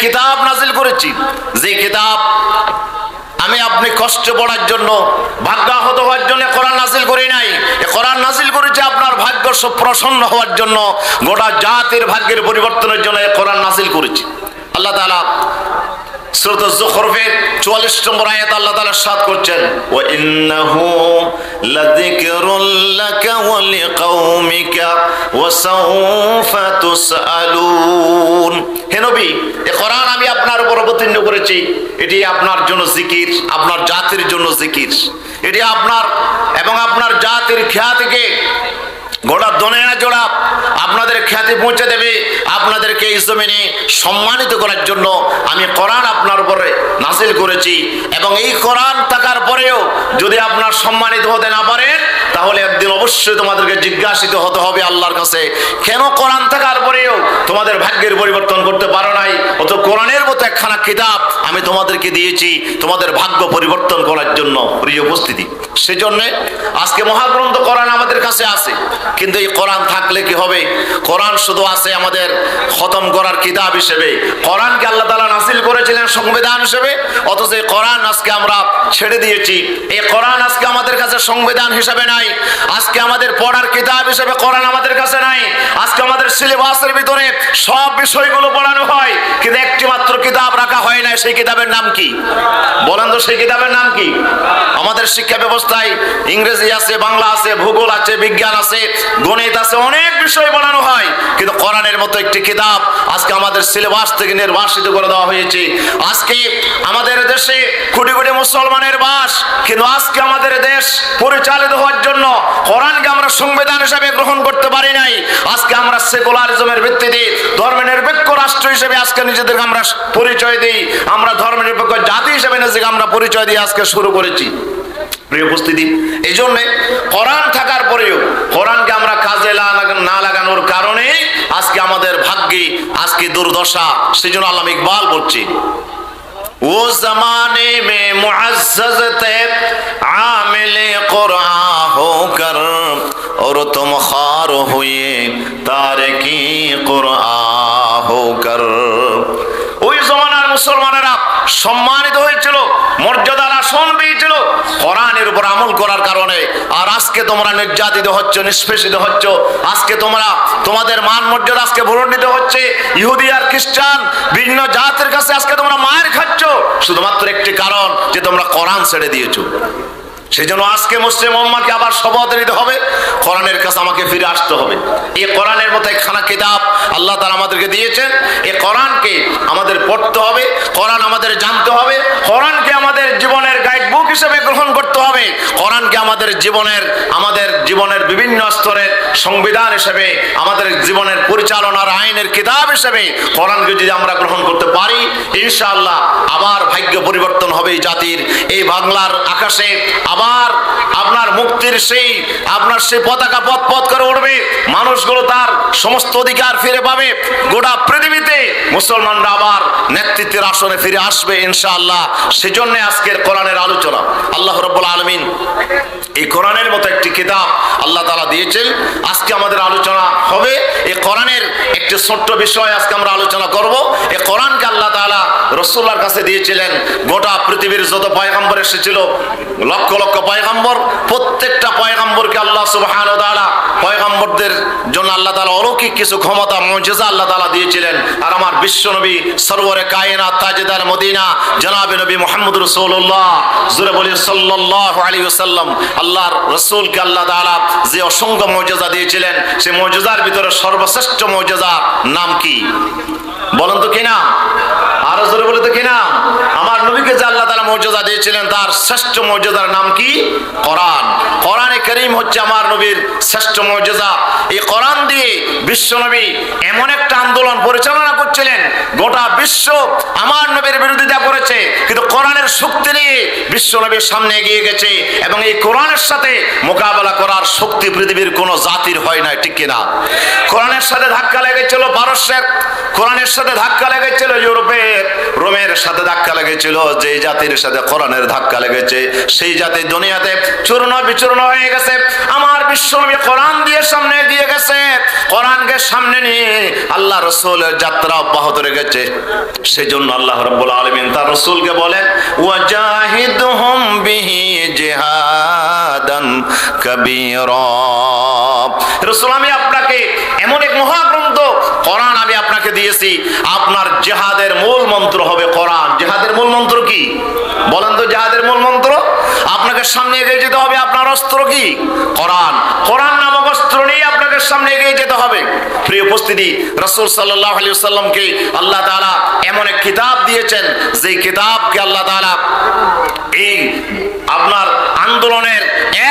কিতাব নাজিল করেছি, যে কিতাব আমি আপনি কষ্ট পড়ার জন্য, ভাগ্যাহত হওয়ার জন্য কোরআন নাজিল করি নাই। কোরআন নাজিল করেছি আপনার ভাগ্য প্রসন্ন হওয়ার জন্য, গোটা জাতির ভাগ্যের পরিবর্তনের জন্য কোরআন নাজিল করেছি। আল্লাহ তাআলা সূরা যুখরুফের 44 নম্বর আয়াত আল্লাহ তাআলা ইরশাদ করছেন, ওয়া ইন্নাহু লাযিকরুল লাকা ওয়া লিকাওমিকা ওয়া সাওফা তুসআলুন। হে নবী, এই কোরআন আমি আপনার উপর অবতীর্ণ করেছি, এটি আপনার জন্য জিকির, আপনার জাতির জন্য জিকির। এটি আপনার এবং আপনার জাতির খ্যাতিকে গোটা দুনিয়া জোড়া আপনাদের খ্যাতি পৌঁছে দেবে। আপনাদেরকে এই জমিনে সম্মানিত করার জন্য আমি কোরআন আপনার উপরে নাজিল করেছি। এবং এই কোরআন থাকার পরেও যদি আপনার সম্মানিত হতে না পারেন, তাহলে একদিন অবশ্যই তোমাদেরকে জিজ্ঞাসিত হতে হবে আল্লাহর কাছে, কেন কোরআন থাকার পরেও তোমাদের ভাগ্যের পরিবর্তন করতে পারো নাই? অত কোরআনের মতো একখানা কিতাব আমি তোমাদেরকে দিয়েছি তোমাদের ভাগ্য পরিবর্তন করার জন্য। প্রিয় উপস্থিতি, সেজন্য আজকে মহাগ্রন্থ কোরআন আমাদের কাছে আছে, কিন্তু এই কোরআন থাকলে কি হবে? কোরআন শুধু আছে আমাদের খতম করার কিতাব হিসেবে। কোরআনকে আল্লাহ তাআলা নাযিল করেছিলেন সংবিধান হিসেবে, অথচ এই কোরআন আজকে আমরা ছেড়ে দিয়েছি। এই কোরআন আজকে আমাদের কাছে সংবিধান হিসেবে নাই, আজকে আমাদের পড়ার কিতাব হিসেবে কোরআন আমাদের কাছে নাই। আজকে আমাদের সিলেবাসের ভিতরে সব বিষয়গুলো পড়ানো হয়, কিন্তু একটি মাত্র কিতাব রাখা হয় না। সেই কিতাবের নাম কি বলেন তো? সেই কিতাবের নাম কি? আমাদের শিক্ষা ব্যবস্থায় ইংরেজি আছে, বাংলা আছে, ভূগোল আছে, বিজ্ঞান আছে, গণিত আছে, অনেক বিষয় পড়ানো হয়, কিন্তু কোরআনের মতো একটি কিতাব আজকে আমাদের সিলেবাস থেকে নির্বাসিত করে দেওয়া হয়েছে। আজকে আমাদের দেশে কোটি কোটি মুসলমানের বাস, কিন্তু আজকে আমাদের দেশ পরিচালিত হওয়ার জন্য কোরআনকে আমরা সংবিধান হিসেবে গ্রহণ করতে পারি নাই। আজকে আমরা সেকুলারিজমের ভিত্তিতে ধর্মনিরপেক্ষ রাষ্ট্র হিসেবে আজকে নিজেদেরকে আমরা পরিচয় দিই, আমরা ধর্মনিরপেক্ষ জাতি হিসেবে নিজেকে আমরা পরিচয় দিয়ে আজকে শুরু করেছি। প্রিয় উপস্থিতি, এই জন্য কোরআন থাকার পরেও কোরআনকে আমরা কাজে না লাগানোর কারণে আজকে আমাদের ভাগ্যে আজকে দুর্দশা। সেই জন্য আল্লামা ইকবাল বলছি, ও জমানে মে মুআজ্জাজতে আমিলে কুরআন হোকর और तुम खार हुए तारकी कुरआन होकर। ওই জমানার মুসলমানেরা সম্মানিত হয়েছিল, মর্যাদার আসন পেয়েছিল কোরআনের উপর আমল করার কারণে। আর আজকে তোমরা নির্যাতিত হচ্ছ, নিষ্পেষিত হচ্ছ। আজকে তোমরা তোমাদের মান মর্যাদা আজকে ভুলণ্ডিত হচ্ছে। ইহুদি আর খ্রিস্টান ভিন্ন জাতের কাছে আজকে তোমরা মায়ের খাচ্ছ, শুধুমাত্র একটি কারণ যে তোমরা কোরআন ছেড়ে দিয়েছো। সেই জন্য আজকে মুসলিম উম্মাহকে আবার শপথ নিতে হবে, কোরআনের কাছে আমাকে ফিরে আসতে হবে। এই কোরআনের মতো একখানা কিতাব আল্লাহ তাআলা আমাদেরকে দিয়েছেন, এই কোরআনকে আমাদের পড়তে হবে, কোরআন আমাদের জানতে হবে, কোরআনকে আমাদের জীবনের গাইড বুক হিসেবে গ্রহণ করতে হবে, কোরআনকে আমাদের জীবনের বিভিন্ন স্তরের সংবিধান হিসেবে, আমাদের জীবনের পরিচালনার আইনের কিতাব হিসেবে কোরআনকে যদি আমরা গ্রহণ করতে পারি, ইনশাআল্লাহ আবার ভাগ্য পরিবর্তন হবে এই জাতির। এই বাংলার আকাশে আবার আপনার মুক্তির সেই পতাকা পথ করে উঠবে, মানুষগুলো তার সমস্ত অধিকার ফিরে পাবে, গোটা পৃথিবীতে মুসলমানরা আবার নেতৃত্বের আসনে ফিরে আসবে ইনশাআল্লাহ। সেজন্য আজকের কোরআনের আলোচনা। আল্লাহ রাব্বুল আলামিন এই কোরআনের মতো একটি কিতাব আল্লাহ তাআলা দিয়েছেন। আজকে আমাদের আলোচনা হবে এই কোরআনের একটি ছোট্ট বিষয় আজকে আমরা আলোচনা করব। এই কোরআনকে আল্লাহ তাআলা রাসূলুল্লাহর কাছে দিয়েছিলেন। গোটা পৃথিবীর যত পয়গম্বর এসেছিল, লক্ষ লক্ষ পয়গম্বর, প্রত্যেকটা পয়গম্বরকে আল্লাহ সুবহানাহু ওয়া তাআলা পয়গম্বরদের জন্য আল্লাহ তাআলা অলৌকিক কিছু ক্ষমতা মুজিজা আল্লাহ তাআলা দিয়েছিলেন। আর আমার বিশ্ব নবী সরওয়ারে কায়নাত তাজদার মদিনা জনাবে নবী মুহাম্মদ রাসূলুল্লাহ জুরে বলি সাল্লাল্লাহু আলাইহি ওয়াসাল্লাম, আল্লাহর রাসূলকে আল্লাহ তাআলা যে অসংখ্য মুজিজা দিয়েছিলেন, সেই মুজিজার ভিতরে সর্বশ্রেষ্ঠ মুজিজা নাম কি বলেন তো? কি নাম? আরো জোরে বলে তো কি নাম? আমার নবীকে যে আল্লাহ তাআলা মুজিজা দিয়েছিলেন, তার শ্রেষ্ঠ মুজিজার নাম কি? কোরআন। কোরআনে কারীম হচ্ছে আমার নবীর শ্রেষ্ঠ মুজিজা। এই কোরআন দিয়ে বিশ্ব নবী এমন একটা আন্দোলন পরিচালনা করছিলেন, গোটা বিশ্ব আমার নবীর বিরোধিতা করেছে, কিন্তু কোরআনের শক্তি নিয়ে বিশ্ব নবীর সামনে এগিয়ে গেছে। এবং এই কোরআনের সাথে মোকাবেলা করার শক্তি পৃথিবীর কোনো জাতির হয় না, ঠিক কিনা? কোরআনের সাথে ধাক্কা লেগেছিল পারস্যের, কোরআনের সাথে ধাক্কা লেগেছিল ইউরোপের, রোমের জাতির সাথে ধাক্কা লেগেছিল, যে জাতির সাথে কোরআনের ধাক্কা লেগেছে সেই জাতি দুনিয়াতে চূর্ণ বিচূর্ণ হয়ে গেছে। আমার বিশ্বনবী কোরআন দিয়ে সামনে এগিয়ে গেছে, কোরআনকে সামনে নিয়ে আল্লাহ রাসূলের যাত্রা অব্যাহত রেখেছে। সেজন্য আল্লাহ রাব্বুল আলামিন তার রাসূলকে বলেন, ওয়াজাহিদহুম বিহি জিহাদান কাবীরা। রাসূল, আমি আপনাকে এমন এক মহাগ্রন্থ কোরআন আমি আপনাকে দিয়েছি, আপনার জিহাদের মূল মন্ত্র হবে কোরআন। জিহাদের মূল মন্ত্র কি বলেন তো? জিহাদের মূল মন্ত্র, আপনাকে সামনে এগিয়ে যেতে হবে। আপনার অস্ত্র কি? কোরআন। কোরআন নামক অস্ত্র নিয়ে আপনাকে সামনে এগিয়ে যেতে হবে। প্রিয় উপস্থিতি, রাসূল সাল্লাল্লাহু আলাইহি ওয়াসাল্লামকে আল্লাহ তাআলা এমন এক কিতাব দিয়েছেন, যেই কিতাবকে আল্লাহ তাআলা এই আপনার আন্দোলনের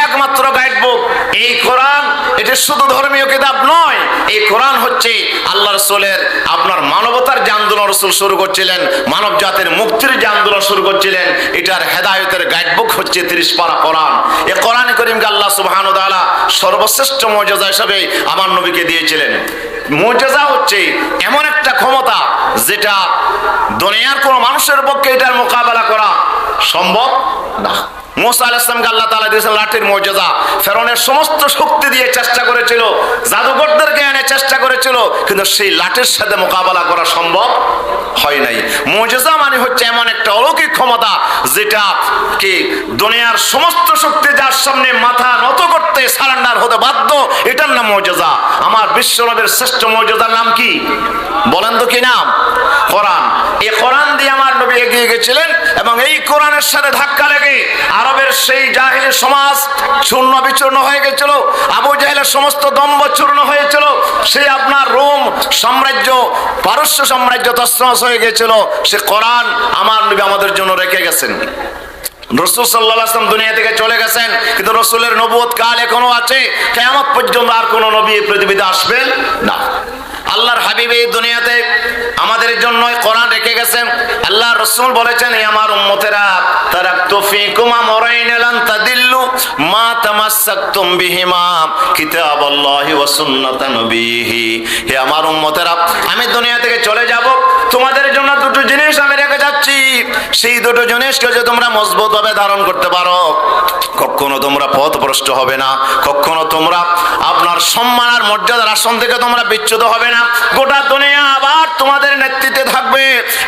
একমাত্র গাইডবুক। এই কোরআন এটা শুধু ধর্মীয় কিতাব নয়, এই কোরআন হচ্ছে আল্লাহ রাসূলের আপনার মানবতার যে আন্দোলন রাসূল শুরু করছিলেন, মানব জাতির মুক্তির যে আন্দোলন শুরু করছিলেন, এটার হেদায়েতের গাইডবুক হচ্ছে 30 পারা কোরআন। এই কোরআনে কারীমকে আল্লাহ সুবহানাহু ওয়া তাআলা সর্বশ্রেষ্ঠ মুজিজা হিসেবে আমার নবীকে দিয়েছিলেন। মুজিজা হচ্ছে এমন একটা ক্ষমতা যেটা দুনিয়ার কোনো মানুষের পক্ষে এটার মোকাবেলা করা সম্ভব না। মুসা আলাইহিস সালামকে আল্লাহ তাআলা দিয়েছেন লাঠির মুজিজা। ফেরাউনের সমস্ত শক্তি দিয়ে চেষ্টা করেছিল, জাদুকরদেরকে এনে চেষ্টা করেছিল, কিন্তু সেই লাঠির সাথে মোকাবেলা করা সম্ভব হয় নাই। মুজিজা মানে হচ্ছে এমন একটা অলৌকিক ক্ষমতা যেটা কি দুনিয়ার সমস্ত শক্তি যার সামনে মাথা নত করতে সারেন্ডার হতে বাধ্য, এটার নাম মুজিজা। আমার বিশ্বনবীর শ্রেষ্ঠ মুজিজার নাম কি বলেন তো? কি নাম? কোরআন। এই কোরআন দিয়ে আমার নবী এগিয়ে গেছিলেন, এবং এই কোরআনের সাথে ধাক্কা লেগে আরবের সেই জাহিলি সমাজ চূর্ণ বিচূর্ণ হয়ে গেছিল, আবু জাহেলের সমস্ত দম্ভ চূর্ণ হয়েছিল, সেই আপনার রোম সাম্রাজ্য, পারস্য সাম্রাজ্য তছনছ হয়ে গেছিল। সে কোরআন আমার নবী আমাদের জন্য রেখে গেছেন। রাসূল সাল্লাল্লাহু আলাইহি ওয়াসাল্লাম দুনিয়া থেকে চলে গেছেন, কিন্তু রাসূলের নবুয়ত কাল এখনো আছে। কিয়ামত পর্যন্ত আর কোন নবী এই পৃথিবীতে আসবেন না। আল্লাহর হাবিব এই দুনিয়াতে আমাদের জন্য কোরআন রেখে গেছেন। আল্লাহ রাসূল বলেছেন, হে আমার উম্মতেরা, তারাকতু ফীকুম আমরাইন লান তাদিল্লু মা তামাসসাকতুম বিহিমা কিতাবাল্লাহি ওয়া সুন্নাতা নবীহি। হে আমার উম্মতেরা, আমি দুনিয়া থেকে চলে যাব, তোমাদের জন্য দুটো জিনিস আমি রেখে যাচ্ছি। সেই দুটো জিনিসকে যদি তোমরা মজবুতভাবে ধারণ করতে পারো, কখনো তোমরা পথভ্রষ্ট হবে না, কখনো তোমরা আপনার সম্মান আর মর্যাদার আসন থেকে তোমরা বিচ্যুত হবে না। গোটা দুনিয়া আবার তোমাদের নেতৃত্বে থাকবে,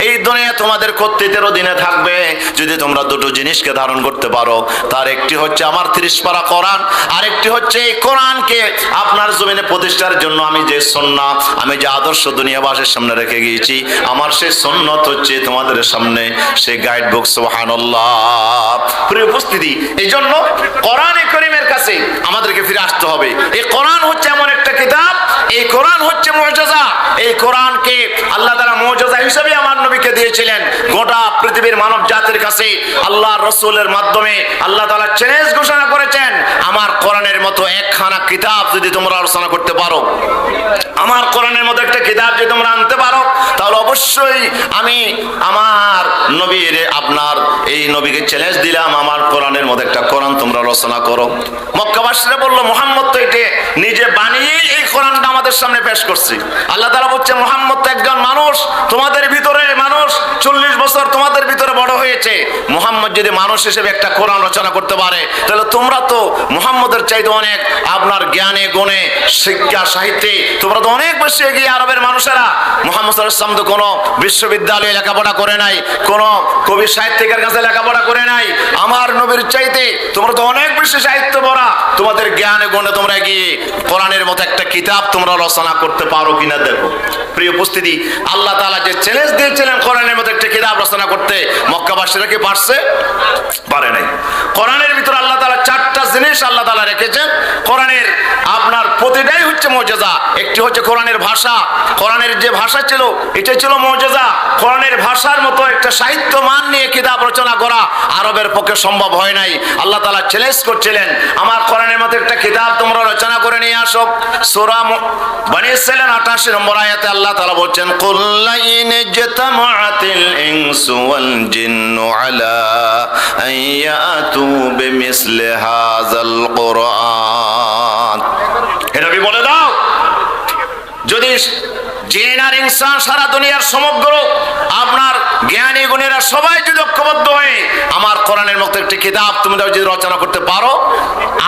এই দুনিয়া তোমাদের কর্তৃত্বের অধীনে থাকবে, যদি তোমরা দুটো জিনিসকে ধারণ করতে পারো। তার একটি হচ্ছে আমার 30 পারা কোরআন, আর একটি হচ্ছে এই কোরআনকে আপনার জমিনে প্রতিষ্ঠার জন্য আমি যে সুন্নাহ, আমি যে আদর্শ দুনিয়াবাসীর সামনে রেখে গিয়েছি, আমার সেই সুন্নাত হচ্ছে তোমাদের সামনে সেই গাইডবুক। সুবহানাল্লাহ। প্রিয় উপস্থিতি, এই জন্য কোরআনে কারীমের কাছে আমাদেরকে ফিরে আসতে হবে। এই কোরআন হচ্ছে এমন একটা কিতাব, এই কোরআন হচ্ছে মুজিজা। এই কোরআনকে আল্লাহ তাআলা মুজিজা হিসেবে আমার নবীকে দিয়েছিলেন। গোটা পৃথিবীর মানব জাতির কাছে আল্লাহর রাসূলের মাধ্যমে আল্লাহ তাআলা চ্যালেঞ্জ ঘোষণা করেছেন, আমার কোরআনের মতো একখানা কিতাব যদি তোমরা রচনা করতে পারো, আমার কোরআনের মতো একটা কিতাব যদি তোমরা আনতে পারো, তাহলে অবশ্যই আমি আমার নবীর আপনার এই নবীকে চ্যালেঞ্জ দিলাম, আমার কোরআনের মতো একটা কোরআন তোমরা রচনা করো। মক্কাবাসীরা বলল, মুহাম্মদ তো এটা নিজে বানিয়ে এই কোরআনটা আমাদের সামনে পেশ করছে। আল্লাহ তাআলা বলছে, মুহাম্মদ তো একজন মানুষ, তোমাদের ভিতরে মানুষ 40 বছর তোমাদের ভিতরে বড় হয়েছে। মুহাম্মদ যদি মানুষ হিসেবে একটা কোরআন রচনা করতে পারে, তাহলে তোমরা তো মুহাম্মদের চাইতে অনেক আপনার জ্ঞানে গুণে শিক্ষা সাহিত্যে তোমরা তো অনেক বেশি এগিয়ে। আরবের মানুষেরা মুহাম্মদ সাল্লাল্লাহু আলাইহি ওয়াসাল্লাম তো কোনো বিশ্ববিদ্যালয়ে লেখাপড়া করে নাই, কোনো কবি সাহিত্যিকের কাছে লেখাপড়া করে নাই। আমার নবীর চাইতে তোমরা তো অনেক বেশি সাহিত্য পড়া, তোমাদের জ্ঞানে গুণে তোমরা এগিয়ে। কোরআনের মতো একটা কিতাব তোমরা রচনা করতে পারো কিনা দেখো। প্রিয় উপস্থিতি, আল্লাহ তাআলা যে চ্যালেঞ্জ দিয়েছিলেন কোরআনের মতো একটা কিতাব রচনা করতে, মক্কাবাসীরা কি পারছে? পারে নাই। কোরআনের ভিতরে আল্লাহ তাআলা 4টা জিনিস আল্লাহ তাআলা রেখেছেন। কোরআনের আপনার প্রতিটাই হচ্ছে মুজিজা। একটি হচ্ছে কোরআনের ভাষা, কোরআনের যে ভাষা ছিল এটা ছিল মুজিজা। কোরআনের ভাষার মতো একটা সাহিত্য মান নিয়ে কিতাব রচনা করা আরবের পক্ষে সম্ভব হয় নাই। আল্লাহ তাআলা চ্যালেঞ্জ করছিলেন, আমার কোরআনের মতো একটা কিতাব তোমরা রচনা করে নিয়ে আসো। সূরা বনী ইসরাঈল 88 নম্বর আয়াতে আল্লাহ তাআলা বলছেন, কুল লাইন জাতামাআতিল ইনসু ওয়াল জিন্নু আলা আইয়াতু বিমিসলি হাযাল কুরআন। হে নবী বলে দাও, যদি জিন আর ইনসান সারা দুনিয়ার সমগ্র আপনার জ্ঞানী গুণীরা সবাই যদি ঐক্যবদ্ধ হয়ে আমার কোরআনের মতো একটি কিতাব তুমি যদি রচনা করতে পারো,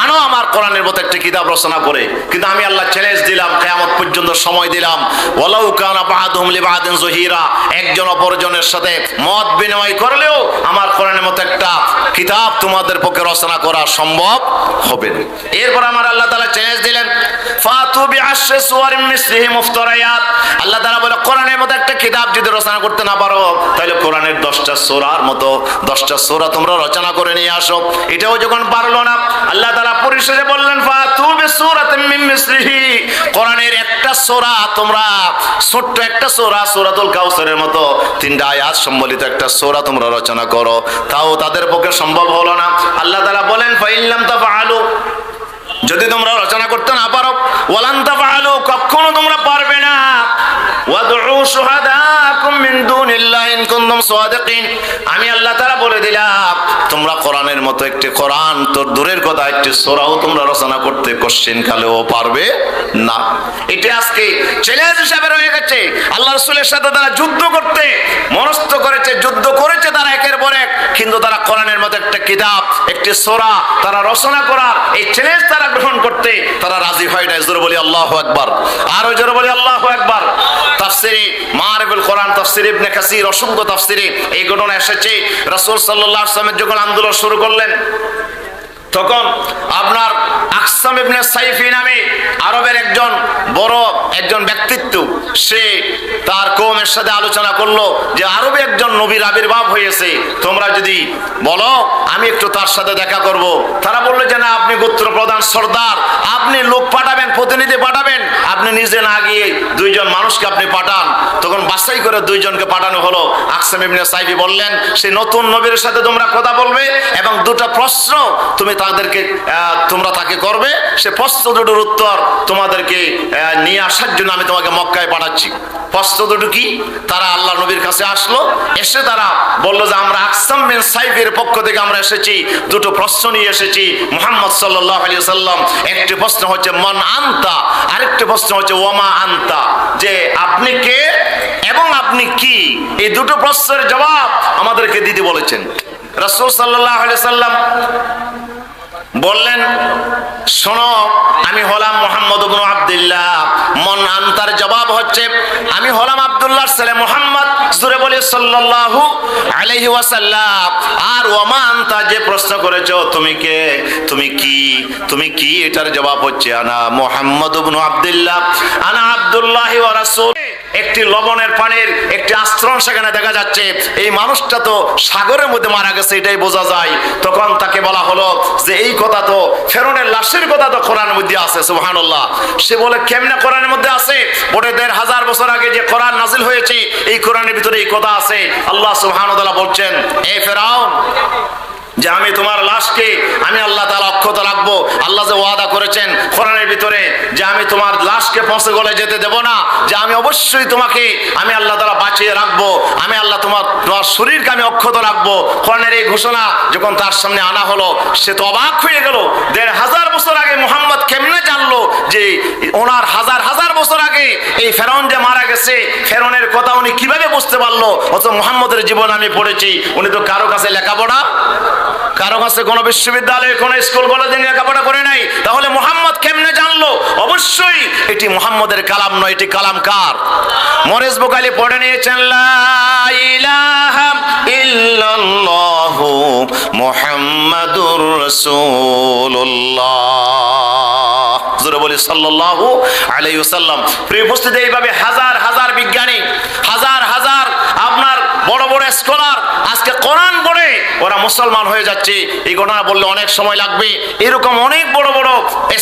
আনো আমার কোরআনের মতো একটি কিতাব রচনা করে। কিন্তু আমি আল্লাহ চ্যালেঞ্জ দিলাম, কিয়ামত পর্যন্ত সময় দিলাম, ওয়ালাউ কানা বা'দুহুম লিবা'দিন যহিরা, একজন অপরজনের সাথে মত বিনিময় করলেও আমার কোরআনের মতো একটা কিতাব তোমাদের পক্ষে রচনা করা সম্ভব হবে না। এরপর আমার আল্লাহ তাআলা চ্যালেঞ্জ দিলেন, ফাতু বিআশরি সুওয়ারিন মিসলিহি মুফতারিয়াত, আল্লাহ তাআলা বলে কোরআনের মতো একটা কিতাব যদি রচনা করতে না পারো, তাহলে কোরআনের 10টা সূরার মতো 10টা সূরা তোমরা রচনা করে নিয়ে আসো। এটাও যখন পারলো না, আল্লাহ তাআলা পরিশেষে বললেন, ফাতু বিসূরাতিন মিন মিসলিহি, কোরআনের একটা সূরা তোমরা, ছোট্ট একটা সূরা, সূরাতুল কাউসারের মতো 3টা আয়াত সম্বলিত একটা সূরা তোমরা রচনা করো। তাও তাদের পক্ষে সম্ভব হলো না। আল্লাহ তাআলা বলেন, ফাইল্লাম তাফআলু, যদি তোমরা রচনা করতে না পারো, ওয়ালান তাফআলু, কখনো তোমরা পারবে না, ওয়াদউ শুহাদাকুম মিন দুনিল্লাহি ইন কুনতুম সাদিকিন, আমি আল্লাহ তাআলা বলে দিলাম তোমরা কোরআনের মতো একটি কোরআন তো দূরের কথা একটি সূরাও তোমরা রচনা করতে কোশ্চেন কালেও পারবে না। এটা আজকে চ্যালেঞ্জ হিসেবে রয়ে গেছে। আল্লাহ রাসূলের সাথে তারা যুদ্ধ করতে মনস্থ করেছে, যুদ্ধ করেছে তারা একের পর এক, কিন্তু তারা কোরআনের মতো একটা কিতাব, একটি সূরা তারা রচনা করার এই চ্যালেঞ্জ তারা গ্রহণ করতে তারা রাজি হয় না। জোরে বলি আল্লাহু আকবার, আর জোরে বলি আল্লাহু আকবার। তাফসীরে মারিফুল কোরআন, তাফসীর ইবনে কাসির, অসংখ্য তাফসীরে এই ঘটনা এসেছে। রাসূল সাল্লাল্লাহু আলাইহি ওয়াসাল্লাম যখন আন্দোলন শুরু করলেন, তখন আপনার আকসাম ইবনে সাইফি নামে আরবের একজন বড় একজন ব্যক্তিত্ব, সে তার কওমের সাথে আলোচনা করলো যে আরবে একজন নবীর আবির্ভাব হয়েছে, তোমরা যদি বলো আমি একটু তার সাথে দেখা করব। তারা বললো যে না, আপনি গোত্র প্রধান সর্দার, আপনি লোক পাঠাবেন, প্রতিনিধি পাঠাবেন, আপনি নিজে না গিয়ে 2জন মানুষকে আপনি পাঠান। তখন বাছাই করে 2জনকে পাঠানো হলো। আকসাম ইবনে সাইফি বললেন, সেই নতুন নবীর সাথে তোমরা কথা বলবে এবং 2টা প্রশ্ন তুমি তোমরা তাকে করবে, সে প্রশ্ন দুটোর উত্তর তোমাদেরকে নিয়ে আসার জন্য আমি তোমাকে মক্কায় পাঠাচ্ছি। প্রশ্ন দুটো কি? তারা আল্লাহ নবীর কাছে আসলো, এসে তারা বললো যে আমরা আকসাম বিন সাইফের পক্ষ থেকে আমরা এসেছি, 2টো প্রশ্ন নিয়ে এসেছি মুহাম্মদ সাল্লাল্লাহু আলাইহি ওয়াসাল্লাম। একটি প্রশ্ন হচ্ছে মান আনতা, আরেকটি প্রশ্ন হচ্ছে ওয়ামা আনতা, যে আপনি কে এবং আপনি কি। এই 2টো প্রশ্নের জবাব আমাদেরকে দিতে বলেছেন। রাসূল সাল্লাল্লাহু আলাইহি ওয়াসাল্লাম বললেন, শোনো, আমি হলাম মুহাম্মদ ইবনে আব্দুল্লাহ। মন আনতার জবাব হচ্ছে আমি হলাম আব্দুল্লাহর ছেলে মুহাম্মদ। জোরে বলি সাল্লাল্লাহু আলাইহি ওয়াসাল্লাম। আর ওমা আনতা, যে প্রশ্ন করেছো তুমি কে, তুমি কি, তুমি কি, এটার জবাব হচ্ছে আনা মুহাম্মদ ইবনে আব্দুল্লাহ, আনা আব্দুল্লাহি ওয়া রাসূল। একটি লবণের পানির একটি আস্তরণ সেখানে দেখা যাচ্ছে, এই মানুষটা তো সাগরের মধ্যে মারা গেছে, এটাই বোঝা যায়। তখন তাকে বলা হলো যে এই কথা তো ফেরৌনের লাশের কথা তো কোরআনের মধ্যে আছে। সুবহানাল্লাহ। সে বলে কেমনে কোরআনের মধ্যে আছে? বলে 1500 বছর আগে যে কোরআন নাজিল হয়েছে, এই কোরআনের ভিতরে এই কথা আছে। আল্লাহ সুবহানাহু ওয়া তাআলা বলছেন, এই ফেরাউন, যে আমি তোমার লাশকে আমি আল্লাহ তাআলা অক্ষত রাখবো। আল্লাহ যে ওয়াদা করেছেন কোরআনের ভিতরে যে আমি তোমার লাশকে পচে গলে যেতে দেব না, যে আমি অবশ্যই তোমাকে আমি আল্লাহ তাআলা বাঁচিয়ে রাখবো, আমি আল্লাহ তোমার শরীরকে আমি অক্ষত রাখবো। কোরআনের এই ঘোষণা যখন তার সামনে আনা হলো, সে তো অবাক হয়ে গেল। 1500 বছর আগে মুহাম্মদ কেমনে জানলো যে ওনার হাজার বছর আগে এই ফেরাউন যে মারা গেছে, ফেরাউনের কথা উনি কিভাবে বুঝতে পারলো? অথচ মুহাম্মদের জীবন আমি পড়েছি, উনি তো কারো কাছে লেখাপড়া, কারো কাছে কোনো বিশ্ববিদ্যালয়ে কোনো স্কুল কলেজে লেখাপড়া করে নাই। তাহলে মুহাম্মদ কেমনে জানলো? অবশ্যই এটি মুহাম্মদের কালাম নয়, এটি কালাম কার? মরিস বুখারী পড়ে নিয়েছেন, লা ইলাহা ইল্লাল্লাহু মুহাম্মাদুর রাসূলুল্লাহ। জোরে বলি সাল্লাল্লাহু আলাইহি ওয়াসাল্লাম। প্রিয় উপস্থিতি, এইভাবে হাজার হাজার বিজ্ঞানী, হাজার হাজার আপনার বড় বড় স্কলার আজকে কোরআন পড়ে ওরা মুসলমান হয়ে যাচ্ছে। এই ঘটনা বললে অনেক সময় লাগবে। এরকম অনেক বড় বড়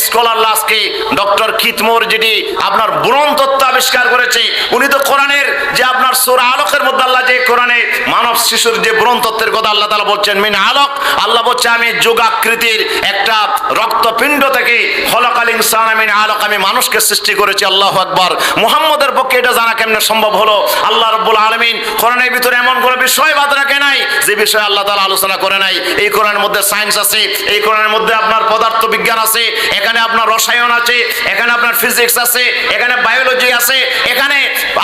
স্কলার আজকে, ডক্টর কিতমোর যেটি আপনার বুরন তত্ত্ব আবিষ্কার করেছে, উনি তো কোরআনের যে আপনার সূরা আলকের মধ্যে আল্লাহ যে কোরআনে মানব শিশুর যে বুরন তত্ত্বের কথা আল্লাহ তাআলা বলছেন, মিন আলক, আল্লাহ বলছে আমি যোগাকৃতির একটা রক্তপিণ্ড থেকে খলাকাল ইনসানা মিন আলক, আমি মানুষকে সৃষ্টি করেছি। আল্লাহু আকবার। মুহাম্মদের পক্ষে এটা জানা কেমনে সম্ভব হলো? আল্লাহ রাব্বুল আলামিন কোরআনের ভিতরে এমন কোনো বিষয় বাদ রাখে নাই যে বিষয়ে আল্লাহ তাআলা আলোচনা করে নাই। এই কোরআনের মধ্যে সায়েন্স আছে, এই কোরআনের মধ্যে আপনার পদার্থ বিজ্ঞান আছে, এখানে আপনার রসায়ন আছে, এখানে আপনার ফিজিক্স আছে, এখানে বায়োলজি আছে, এখানে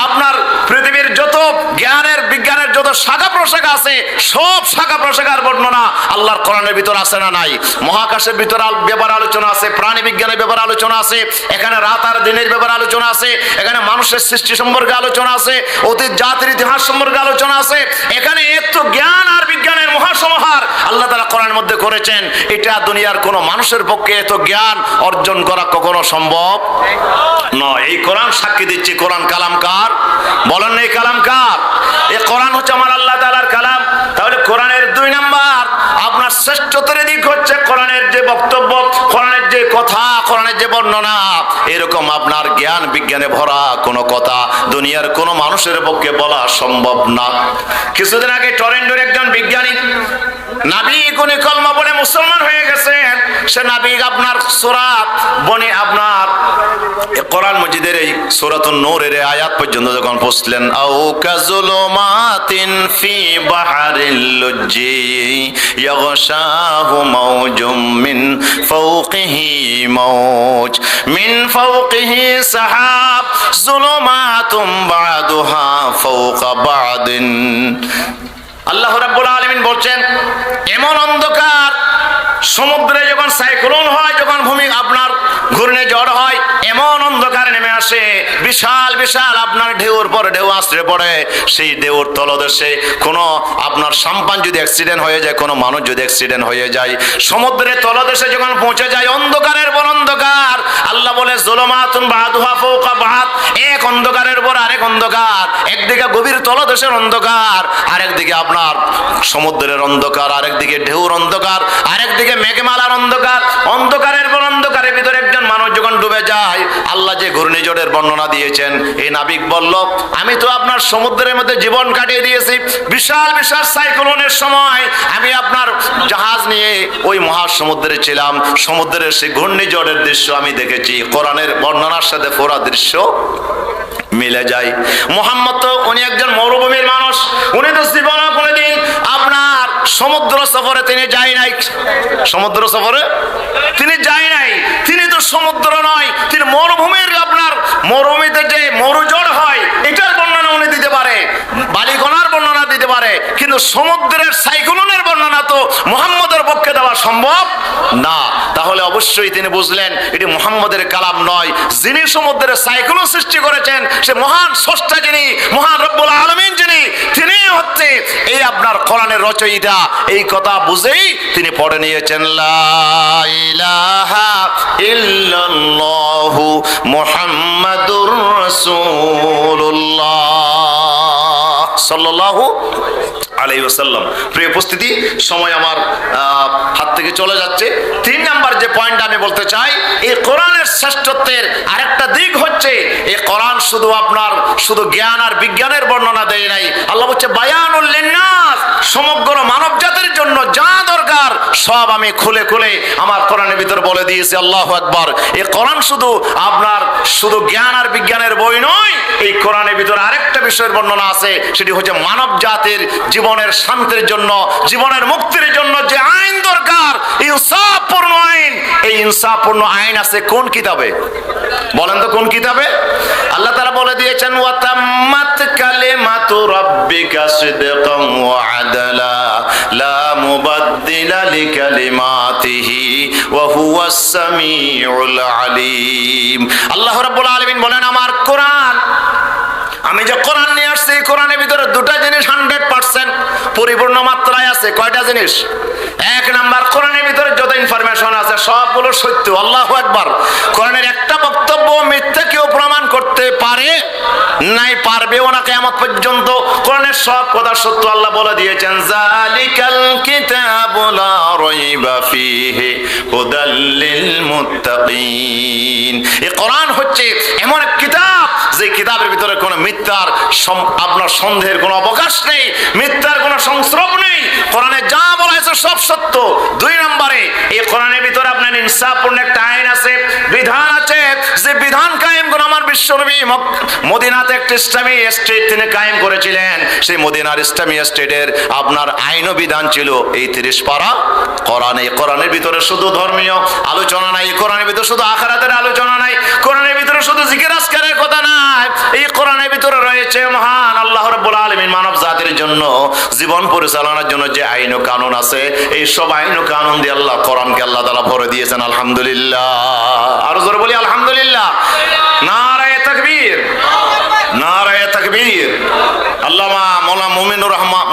আপনার পৃথিবীর যত জ্ঞানের বিজ্ঞানের যত শাখা প্রশাখা আছে, সব শাখা প্রশাখার বর্ণনা আল্লাহর কোরআনের ভিতর আছে না নাই? মহাকাশের ভিতর ব্যাপারে আলোচনা আছে, প্রাণী বিজ্ঞানের ব্যাপারে আলোচনা আছে, এখানে রাত আর দিনের ব্যাপারে আলোচনা আছে, এখানে মানুষের সৃষ্টি সম্পর্কে আলোচনা আছে, অতীত জাতির ইতিহাস সম্পর্কে আলোচনা আছে। এখানে এত জ্ঞান আর বিজ্ঞানের মহাসমাহার আল্লাহ তাআলা কোরআনের মধ্যে করেছেন। এটা দুনিয়ার কোনো মানুষের পক্ষে এত জ্ঞান অর্জন করা কখনো সম্ভব নয়। এই কোরআন সাক্ষী দিচ্ছি, কোরআন কালাম কার? বলেন না এই কালাম কার? এই কোরআন হচ্ছে আমার আল্লাহ তাআলার কালাম। তাহলে কোরআনের 2 নাম্বার আপনার শ্রেষ্ঠত্বের দিক হচ্ছে কোরআনের যে বক্তব্য, কোরআনের যে কথা, কোরআনের যে বর্ণনা, এরকম আপনার জ্ঞান বিজ্ঞানে ভরা কোনো কথা দুনিয়ার কোনো মানুষের পক্ষে বলা সম্ভব না। কিছুদিন আগে টরেন্টোর একজন বিজ্ঞানী নাবিক, উনি কলমা পড়ে মুসলমান হয়ে গেছেন। সে নাবিক আপনার সূরা বনে আপনার কোরআন মজিদের এই সূরাতুন নূরের আয়াত পর্যন্ত যখন পড়লেন, আও কাযুলুমাতিন ফি বাহরিল লুজ্জি ইয়াগশাহু মাওজুম মিন ফাওকিহি মাওজ মিন ফাওকিহি সাহাব যুলুমাতুম বা'দুহা ফাওকা বা'দিন। আল্লাহ রাব্বুল আলামিন বলছেন, এমন অন্ধকার সমুদ্রে যখন সাইক্লোন হয়, যখন ভূমি আপনার ঘূর্ণিঝড় হয়, এমন অন্ধকার নেমে আসে, বিশাল বিশাল আপনার ঢেউর পর ঢেউ আশ্রে পড়ে। সেই ঢেউর তলদেশে কোনো আপনার সাম্পান যদি অ্যাক্সিডেন্ট হয়ে যায়, কোনো মানুষ যদি অ্যাক্সিডেন্ট হয়ে যায়, সমুদ্রের তলদেশে যখন পৌঁছে যায়, অন্ধকারের পর অন্ধকার। আল্লাহ বলে যুলুমাতুন বা'দুহা ফাওকা বা'দ, এক অন্ধকারের পর আরেক অন্ধকার। একদিকে গভীর তলদেশের অন্ধকার, আরেকদিকে আপনার সমুদ্রের অন্ধকার, আরেকদিকে ঢেউর অন্ধকার, আরেকদিকে মেঘমালার অন্ধকার। অন্ধকারের পর অন্ধকারের ভিতরে একজন মানুষ যখন ডুবে যায়, আল্লাহ যে ঘূর্ণিঝড়ের বর্ণনা দিয়েছেন, এই নাবিক বলল, আমি তো আপনার সমুদ্রের মধ্যে জীবন কাটিয়ে দিয়েছি, বিশাল বিশাল সাইক্লোনের সময় আমি আপনার জাহাজ নিয়ে ওই মহাসমুদ্রে ছিলাম, সমুদ্রের সেই ঘূর্ণিঝড়ের দৃশ্য আমি দেখেছি। কোরআনের বর্ণনার সাথে পুরো দৃশ্য মিলে যায়। মুহাম্মদ তো উনি একজন মরুভূমির মানুষ, উনি তো জীবনে কোনোদিন আপনার সমুদ্র সফরে তিনি যায় নাই, সমুদ্র সফরে তিনি যায় নাই। তিনি তো সমুদ্র নয়, তিনি মরুভূমির আপনার মরুভূমিতে যে মরুঝড় হয় এটার বর্ণনা উনি দিতে পারে, বালিকণার বর্ণনা দিতে পারে, কিন্তু সমুদ্রের সাইক্লোনের বর্ণনা তো মুহাম্মদের পক্ষে দেওয়া সম্ভব না। তাহলে অবশ্যই তিনি বুঝলেন এটি মুহাম্মদের কালাম নয়। যিনি সমুদ্রের সাইক্লোন সৃষ্টি করেছেন সে মহান স্রষ্টা, যিনি মহান রব্বুল আলামিন, যিনি তিনি হচ্ছে এই আপনার কোরআনের রচয়িতা। এই কথা বুঝেই তিনি পড়ে নিয়েছেন, লা ইলাহা ইল্লাল্লাহু মুহাম্মাদুর রাসূলুল্লাহ সাল্লাল্লাহু আলাইহি ওয়াসাল্লাম। প্রিয় উপস্থিতি, সময় আমার হাত থেকে চলে যাচ্ছে। 3 নাম্বার যে পয়েন্ট আমি বলতে চাই, এই কোরআনের শ্রেষ্ঠত্বের আরেকটা দিক হচ্ছে, এই কোরআন শুধু জ্ঞান আর বিজ্ঞানের বর্ণনা দেয় নাই। আল্লাহ বলছে বায়ানুল লিন্নাস, সমগ্র মানব জাতির জন্য যা দরকার সব আমি খুলে খুলে আমার কোরআনের ভিতর বলে দিয়েছি। আল্লাহু আকবার। এই কোরআন শুধু জ্ঞান আর বিজ্ঞানের বই নয়, এই কোরআনের ভিতর আরেকটা বিষয়ের বর্ণনা আছে, সেটি হচ্ছে মানব জাতির জীবনের শান্তির জন্য, জীবনের মুক্তির জন্য যে আইন দরকার, ইনসাফপূর্ণ আইন। এই ইনসাফপূর্ণ আইন আছে কোন কিতাবে? বলেন তো কোন কিতাবে? আল্লাহ তাআলা বলে দিয়েছেন, ওয়া তাম্মাত কালিমাতু রাব্বিকা সিদকান ওয়া আদলা লা মুবাদদিলা লিকালিমাতিহি ওয়া হুয়াস সামিউল আলিম। আল্লাহ রাব্বুল আলামিন বলেন, আমার কোরআন, আমি যে কোরআন নিয়ে আসছি, কোরআনের ভিতরে 2টা জিনিস 100% পরিপূর্ণ মাত্রায় আছে। কয়টা জিনিস? 1 নাম্বার, কোরআনের ভিতরে যত ইনফরমেশন আছে সবগুলো সত্য। আল্লাহু আকবার। কোরআনের একটা বক্তব্য মিথ্যা কেউ প্রমাণ করতে পারে নাই, পারবেও না কিয়ামত পর্যন্ত। কোরআনের সব কথা সত্য। আল্লাহ বলে দিয়েছেন, যালিকাল কিতাবু লা রাইবা ফীহি হুদাল লিল মুত্তাকিন। এই কোরআন হচ্ছে এমন এক কিতাব, যে কিতাবের ভিতরে কোনো মিথ্যার আপনার সন্দেহের কোনো অবকাশ নেই, মিথ্যার কোনো সংস্রব নেই। কোরআনে যা বলা হয়েছে সব সত্য। 2 নম্বরে, এই কোরআনের ভিতরে আপনার ইনসাফপূর্ণ একটা আইন আছে, বিধান আছে, যে বিধান কায়েম করে আমার বিশ্বনবী মদিনাতে একটা ইসলামী স্টেট তিনি কায়েম করেছিলেন। সেই মদিনার ইসলামী স্টেটের আপনার আইন ও বিধান ছিল এই 30 পারা কোরআন। এই কোরআনের ভিতরে শুধু ধর্মীয় আলোচনা নাই, কোরআনের ভিতরে শুধু আখিরাতের আলোচনা নাই, কোরআনের ভিতরে ভিতরে শুধু জিকির আজকারের কথা নাই, এই কোরআনের ভিতরে রয়েছে মহান আল্লাহ রাব্বুল আলামিন মানব জাতির জন্য জীবন পরিচালনার জন্য যে আইন ও কানুন আছে, এই সব আইন ও কানুন দিয়ে আল্লাহ কোরআনকে আল্লাহ তাআলা ভরে দিয়েছেন। আলহামদুলিল্লাহ, আরো জোরে বলি আলহামদুলিল্লাহ। নারায়ে তাকবীর, নারায়ে তাকবীর। আল্লামা মাওলানা মুমিনুর রহমান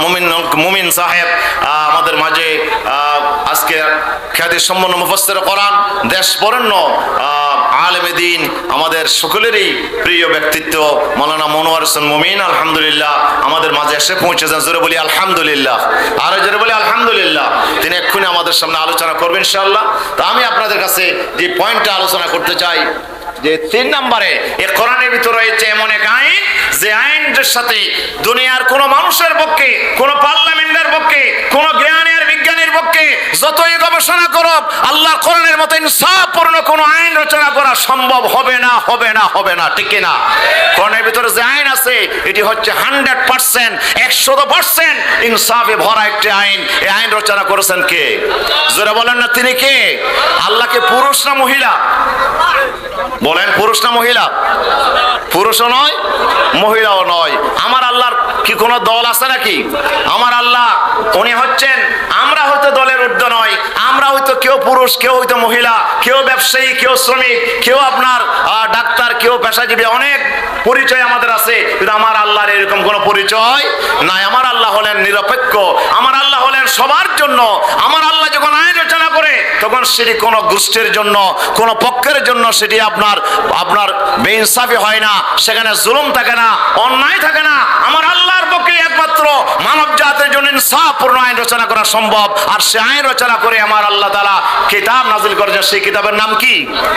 মুমিন সাহেব আমাদের মাঝে আজকে খ্যাতি সম্পন্ন মুফাসসির কোরআন, দেশ বরেণ্য আলেমে দ্বীন, আমাদের সকলেরই প্রিয় ব্যক্তিত্ব মাওলানা মনোয়ার হোসেন মুমিন আলহামদুলিল্লাহ আমাদের মাঝে এসে পৌঁছেছেন। জোরে বলি আলহামদুলিল্লাহ, আরো জোরে বলি আলহামদুলিল্লাহ। তিনি এক্ষুনি আমাদের সামনে আলোচনা করবেন ইনশাআল্লাহ। তো আমি আপনাদের কাছে যে পয়েন্টটা আলোচনা করতে চাই যে 3 নম্বরে এই কোরআনের ভিতরে রয়েছে এমন এক আইন, যে আইনের সাথে দুনিয়ার কোন মানুষের পক্ষে, কোন পার্লামেন্টের পক্ষে, কোন জ্ঞানের বিজ্ঞানীর পক্ষে যতই গবেষণা করো, আল্লাহর কোরআনের মতো ইনসাফপূর্ণ কোন আইন রচনা করা সম্ভব হবে না, হবে না, হবে না, ঠিক কি না? কোরআনের ভিতরে যে আইন আছে এটি হচ্ছে 100%, 100% ইনসাফে ভরা একটি আইন। এই আইন রচনা করেছেন কে? জোরে বলেন না, তিনি কে? আল্লাহকে পুরুষ না মহিলা? বলেন, পুরুষ না মহিলা? পুরুষও নয়, মহিলাও নয়। আমার আল্লাহর কি কোনো দল আছে নাকি? আমার আল্লাহ উনি হচ্ছেন, আমরা হয়তো দলের ঊর্ধ্বে নয়, আমরা হয়তো কেউ পুরুষ, কেউ হয়তো মহিলা, কেউ ব্যবসায়ী, কেউ শ্রমিক, কেউ আপনার ডাক্তার, কেউ পেশাজীবী, অনেক পরিচয় আমাদের আছে, কিন্তু আমার আল্লাহর এরকম কোনো পরিচয় নাই। আমার আল্লাহ হলেন নিরপেক্ষ, আমার আল্লাহ হলেন সবার জন্য। আমার আল্লাহ যখন আইন রচনা করে তখন সেটি কোনো গোষ্ঠীর জন্য, কোনো পক্ষের জন্য সেটি আপনার বেইনসাফি হয় না, সেখানে জুলুম থাকে না, অন্যায় থাকে না। আমার আল্লাহর পক্ষে একমাত্র মানব জাতির জন্য ইনসাফপূর্ণ আইন রচনা করা সম্ভব। আর সে আইন রচনা করে আমার আল্লাহ তাআলা কিতাব নাজিল করেছেন, সেই কিতাবের নাম কি?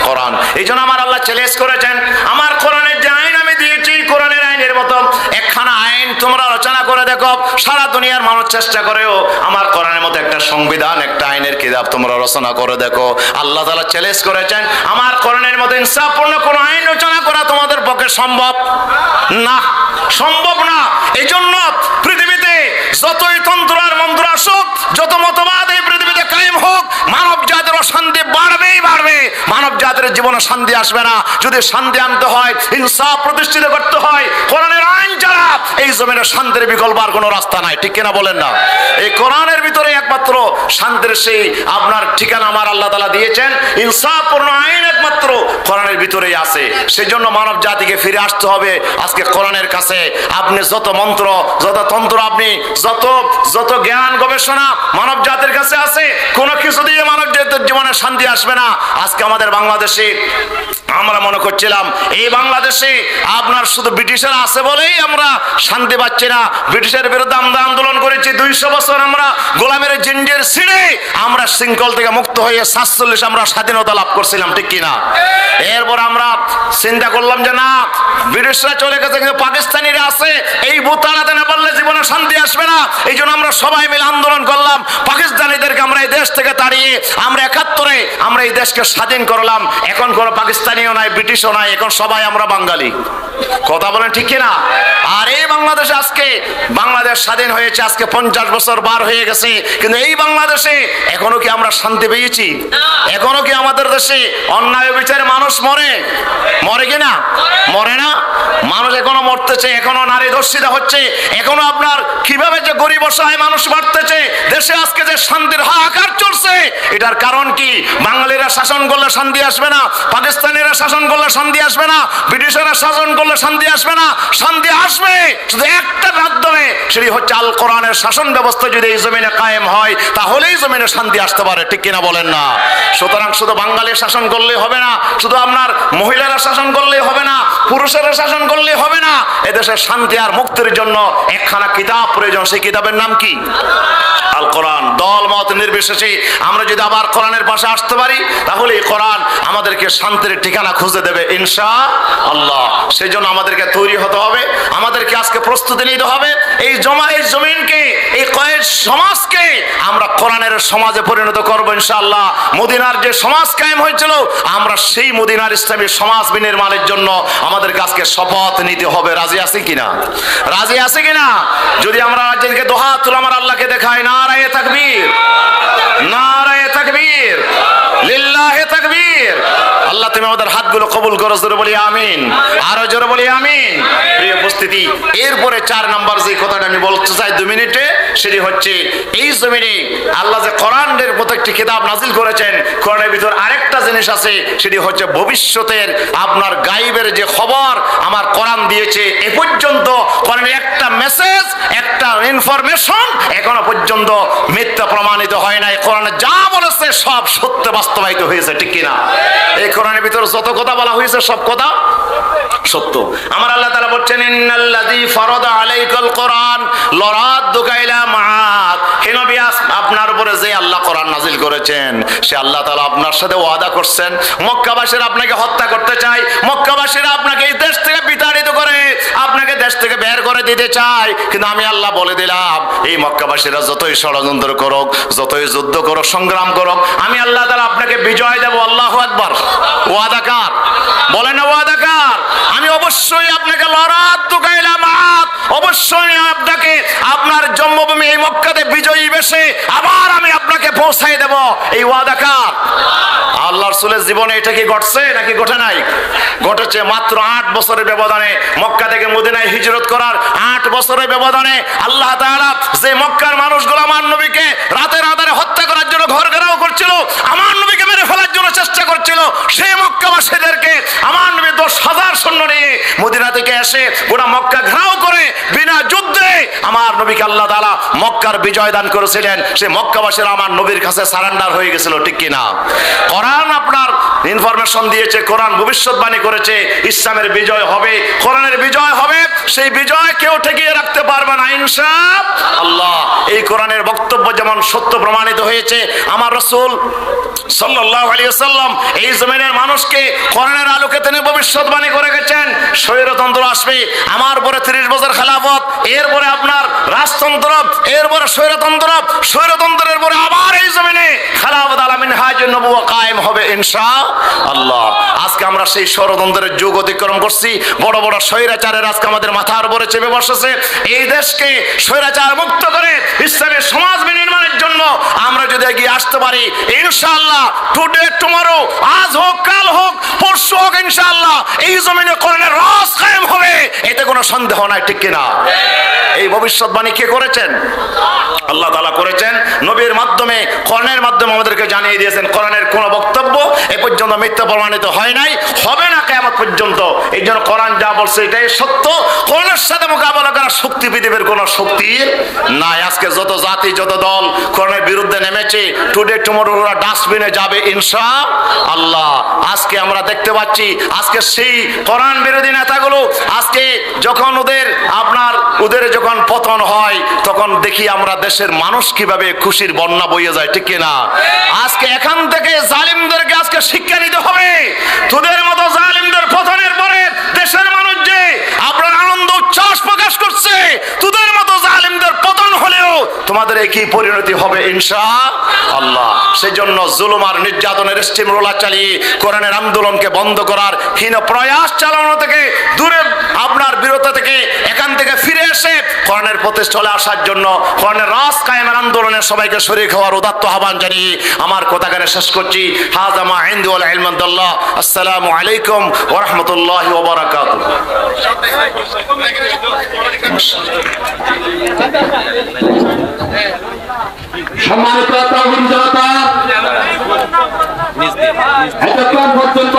কোরআন। এই জন্য আমার আল্লাহ চ্যালেঞ্জ করেছেন, আমার কোরআনের যে আইন আমি দিয়েছি, কোরআনের আইনের মতো একখানা আইন তোমরা রচনা করে দেখো। সারা দুনিয়ার মানুষ চেষ্টা করেও আমার কোরআনের মতো একটা সংবিধান, একটা আইনের কিতাব তোমরা রচনা করে দেখো। আল্লাহ তাআলা চ্যালেঞ্জ করেছেন, আমার কোরআনের মতো ইনসাফপূর্ণ কোন আইন রচনা করা তোমাদের পক্ষে সম্ভব না, সম্ভব না। এই জন্য পৃথিবীতে যতই তন্ত্র আর মন্ত্র আসুক, যত মতবাদ এই পৃথিবীতে কায়েম হোক, মানব জাতির অশান্তি বাড়বেই বাড়বে, মানব জাতির জীবনে শান্তি আসবে না। যদি শান্তি আনতে হয়, ইনসাফ প্রতিষ্ঠিত করতে হয়, কোরআনের আইন ছাড়া এই জমিনে শান্তির বিকল্প আর কোনো রাস্তা নাই, ঠিক কিনা বলেন না? এই কোরআনের ভিতরে একমাত্র শান্তির সেই আপনার ঠিকানা আমার আল্লাহ তাআলা দিয়েছেন। ইনসাফপূর্ণ আইন একমাত্র কোরআনের ভিতরেই আছে। সেজন্য মানব জাতিকে ফিরে আসতে হবে আজকে কোরআনের কাছে। আপনি যত মন্ত্র, যত তন্ত্র, আপনি যত জ্ঞান গবেষণা মানব জাতির কাছে আছে, কোনো কিছু দিয়ে মানব জাতির জীবনে শান্তি আসবে না। আজকে আমাদের বাংলাদেশে আমরা মনে করছিলাম এই বাংলাদেশে আপনার শুধু ব্রিটিশেরা আছে বলেই আমরা শান্তি পাচ্ছি না। ব্রিটিশের বিরুদ্ধে আমরা আন্দোলন করেছি 200 বছর, আমরা গোলামের জিঞ্জির ছিঁড়ে আমরা শৃঙ্খল থেকে মুক্ত হয়ে 47 আমরা স্বাধীনতা লাভ করছিলাম, ঠিক কিনা? এরপর আমরা চিন্তা করলাম যে না, ব্রিটিশরা চলে গেছে কিন্তু পাকিস্তানিরা আছে, এই ভূত তাড়াতে না পারলে জীবনে শান্তি আসবে না। এই জন্য আমরা সবাই মিলে আন্দোলন করলাম, পাকিস্তানিদেরকে আমরা এই দেশ থেকে তাড়িয়ে আমরা 71-এ আমরা এই দেশকে স্বাধীন করলাম। এখন কোনো পাকিস্তানিও নাই, ব্রিটিশও নাই, এখন সবাই আমরা বাঙালি। কথা বলেন ঠিক কিনা? আর এই বাংলাদেশে আজকে বাংলাদেশ স্বাধীন হয়েছে, আজকে 50 বছর পার হয়ে গেছে, কিন্তু এই বাংলাদেশে এখনো কি আমরা শান্তি পেয়েছি? এখনো কি আমাদের দেশে অন্যায় বিচারে মানুষ মরে কিনা? মরে না। মানুষ এখনো মরতেছে, এখনো নারী ধর্ষিতা হচ্ছে, এখনো আপনার কিভাবে যে গরিব অসহায় মানুষ মারতেছে। দেশে আজকে যে শান্তির হাহাকার চলছে, এটার কারণ কি? বাঙালিরা শাসন করলে শান্তি আসবে না, পাকিস্তানিরা শাসন করলে শান্তি আসবে না, ব্রিটিশরা শাসন করলে শান্তি আসবে না। শান্তি আসবে শুধু একটা মাধ্যমে, সেটি হচ্ছে আল কোরআনের শাসন ব্যবস্থা যদি এই জমিনে কায়েম হয়, তাহলেই জমিনে শান্তি আসতে পারে, ঠিক কিনা বলেন না? সুতরাং শুধু বাঙালি শাসন করলেই হবে না, শুধু আপনার মহিলারা শাসন করলেই হবে না, পুরুষেরা শাসন করলেই হবে না। এদেশের শান্তি আর মুক্তির জন্য একখানা কিতাব প্রয়োজন। সেই কিতাবের নাম কি? আল কোরআন। দল মত নির্বিশেষে আমরা যদি আবার কোরআনের পাশে আসতে পারি, তাহলে এই কোরআন আমাদেরকে শান্তির ঠিকানা খুঁজে দেবে ইনশাআল্লাহ। সেই জন্য আমাদেরকে তৈরি হতে হবে, আমাদেরকে আজকে প্রস্তুতি নিতে হবে। এই জমিনকে, এই কয়েক সমাজকে আমরা কোরআনের সমাজে পরিণত করবো ইনশাআল্লাহ। মদিনার যে সমাজ কায়েম হয়েছিল, আমরা সেই মদিনার ইসলামী সমাজ বিনির্মাণের জন্য আমাদেরকে আজকে শপথ নিতে হবে। রাজি আছে কিনা? রাজি আছে কিনা? যদি আমরা রাজ্যকে দোহা তুলে আমার আল্লাহকে দেখাই, নারায়ে তাকবীর, নারায়ে তাকবীর, লিল্লাহি তাকবীর। আল্লাহ তুমি আমাদের হাতগুলো কবুল করো, জোরে বলি আমিন, আরো জোরে বলি আমিন। প্রিয় উপস্থিতি, এরপরে 4 নাম্বার যে কথাটা আমি বলতে চাই 2 মিনিটে, সেটি হচ্ছে এই জমিনে আল্লাহ যে কোরআনের মতো একটি কিতাব নাজিল করেছেন, কোরআনের ভিতর আরেকটা জিনিস আছে, সেটি হচ্ছে ভবিষ্যতের আপনার গায়েবের যে খবর আমার কোরআন দিয়েছে। এ পর্যন্ত কোরআনের একটা মেসেজ, একটা ইনফরমেশন এখনো পর্যন্ত মিথ্যা প্রমাণিত হয় নাই। কোরআনে যা বলেছে সব সত্য বাস্তবায়িত হয়েছে, ঠিক কিনা? এই কোরআনের ভিতর যত কথা বলা হয়েছে সব কথা সত্য। আমার আল্লাহ তাআলা বলছেন, ইন্নাল্লাযী ফারাদা আলাইকাল কোরআন লারাদ্দুকা ইলা মাআদ। হে নবী, আপনার উপরে যে আল্লাহ কোরআন নাজিল করেছেন, সে আল্লাহ তাআলা আপনার সাথে ওয়াদা করছেন, মক্কাবাসীরা আপনাকে হত্যা করতে চায়, মক্কাবাসীরা আপনাকে এই দেশ থেকে বিতাড়িত করে, আপনাকে দেশ থেকে বের করে দিতে চায়। কিন্তু আমি আল্লাহ বলে দিলাম, এই মক্কাবাসীরা যতই ষড়যন্ত্র করুক, যতই যুদ্ধ করুক, সংগ্রাম করুক, আমি আল্লাহ তাআলা আপনাকে বিজয় দেব। আল্লাহু আকবার। ওয়াদা কার? বলেন না ওয়াদা কার? আমি অবশ্যই আপনাকে লারাদ্দুকা ইলা মাআদ, অবশ্যই আপনাকে আপনার জন্মভূমি এই মক্কাতে বিজয়ী বেশে আবার আমি আপনাকে পৌঁছাই দেব। এই ওয়াদা কার? আল্লাহর রাসূলের জীবনে এটা কি ঘটছে নাকি ঘটে নাই? ঘটেছে। মাত্র 8 বছরের ব্যবধানে, মক্কা থেকে মদিনায় হিজরত করার 8 বছরের ব্যবধানে আল্লাহ তাআলা যে মক্কার মানুষগুলো আমার নবীকে রাতের আধারে হত্যা করার জন্য ঘর ঘেরাও করছিল, আমার নবীকে মেরে ফেলার জন্য চেষ্টা করছিল, সেই মক্কাবাসীদেরকে আমার নবী 10,000 সৈন্য নিয়ে মদিনা থেকে এসে গোটা মক্কা ঘেরাও করে বিনা যুদ্ধে আমার নবীকে আল্লাহ তাআলা মক্কার বিজয় দান করেছিলেন। সেই মক্কাবাসীরা আমার নবীর কাছে সারেন্ডার হয়ে গেছিল, ঠিক কিনা? কোরআন আপনার ইনফরমেশন দিয়েছে, কোরআন ভবিষ্যৎবাণী করেছে ইসলামের বিজয় হবে, কোরআনের বিজয় হবে। সেই বিজয় কেউ ঠেকিয়ে রাখতে পারবে না ইনশাআল্লাহ। এই কোরআনের বক্তব্য যেমন সত্য প্রমাণিত হয়েছে, আমার রাসূল সাল্লাল্লাহু আলাইহি ওয়াসাল্লাম এই জমিনের মানুষকে কোরআনের আলোকে তিনি ভবিষ্যৎবাণী করে গেছেন, স্বৈরতন্ত্র আসবে, আমার পরে 30 বছর খেলাফত, এরপরে আপনার রাজতন্ত্র, এরপরে স্বৈরতন্ত্র, স্বৈরতন্ত্রের পরে আবার এই জমিনে খেলাফত আলা মিনহাজুন নবুওয়া কায়েম হবে ইনশাআল্লাহ। আজকে আমরা সেই ষড়যন্ত্রের যুগ অতিক্রম করছি। বড় বড় স্বৈরাচারের আজকে আমাদের মাথার উপরে চেপে বসেছে। এই দেশকে স্বৈরাচার মুক্ত করে ইসলামের সমাজ বিনির্মাণের জন্য আমরা যদি এগিয়ে আসতে পারি ইনশাআল্লাহ, টুডে টুমরো, আজ হোক কাল হোক পরশু হোক, ইনশাআল্লাহ এই জমিনে কোরআনের রাজ কায়েম হবে, এতে কোনো সন্দেহ নাই, ঠিক কিনা? এই ভবিষ্যৎবাণী কে করেছেন? আল্লাহ তাআলা করেছেন। নবীর মাধ্যমে, কোরআনের মাধ্যমে আমাদেরকে জানিয়ে দিয়েছেন কোরআনের কোন বক্তব্য এ পর্যন্ত মিথ্যা প্রমাণিত হয় নাই, হবে না কিয়ামত পর্যন্ত। এই জন্য কোরআন যা বলছে এটাই সত্য। কোরআনের সাথে মোকাবেলা করার শক্তি পৃথিবীর কোনো শক্তি নাই। আজকে যত জাতি, যত দল কোরআনের বিরুদ্ধে নেমেছে, টুডে টুমরো ওরা ডাস্টবিনে যাবে ইনশাআল্লাহ। আজকে আমরা দেখতে পাচ্ছি, আজকে সেই কোরআন বিরোধী নেতাগুলো আজকে যখন ওদের যখন পতন হয়, তখন দেখি আমরা দেশের মানুষ কিভাবে খুশির বন্যা বইয়ে যায়, ঠিক কিনা? আজকে এখান থেকে জালিমদেরকে আজকে শিক্ষা নিতে হবে। তোদের মতো জালিমদের পতনের পরে দেশের মানুষ যে আপনার আনন্দ উচ্ছ্বাস প্রকাশ করছে, তোদের মতো জালিমদের পতন হলেও তোমাদের একই পরিণতি হবে ইনশাআল্লাহ। সেই জন্য জুলুম আর নির্যাতনের স্টিম রোলার চালিয়ে কোরআনের আন্দোলনকে বন্ধ করার হীন প্রয়াস চালানো থেকে দূরে, আপনার বিরত থেকে, এখান থেকে ফিরে এসে কোরআনের প্রতিষ্ঠায় আসার জন্য, কোরআনের রাজ কায়েমের আন্দোলনে সবাইকে শরীক হওয়ার উদাত্ত আহ্বান জানিয়ে আমার কথাখানে শেষ করছি। হাযা মা ইনদি ওয়াল ইলমু ইনদাল্লাহ। আসসালামু আলাইকুম ওয়া রাহমাতুল্লাহি ওয়া বারাকাতুহু। সম্মানিত তাওহীদ জনতা, এতক্ষণ পর্যন্ত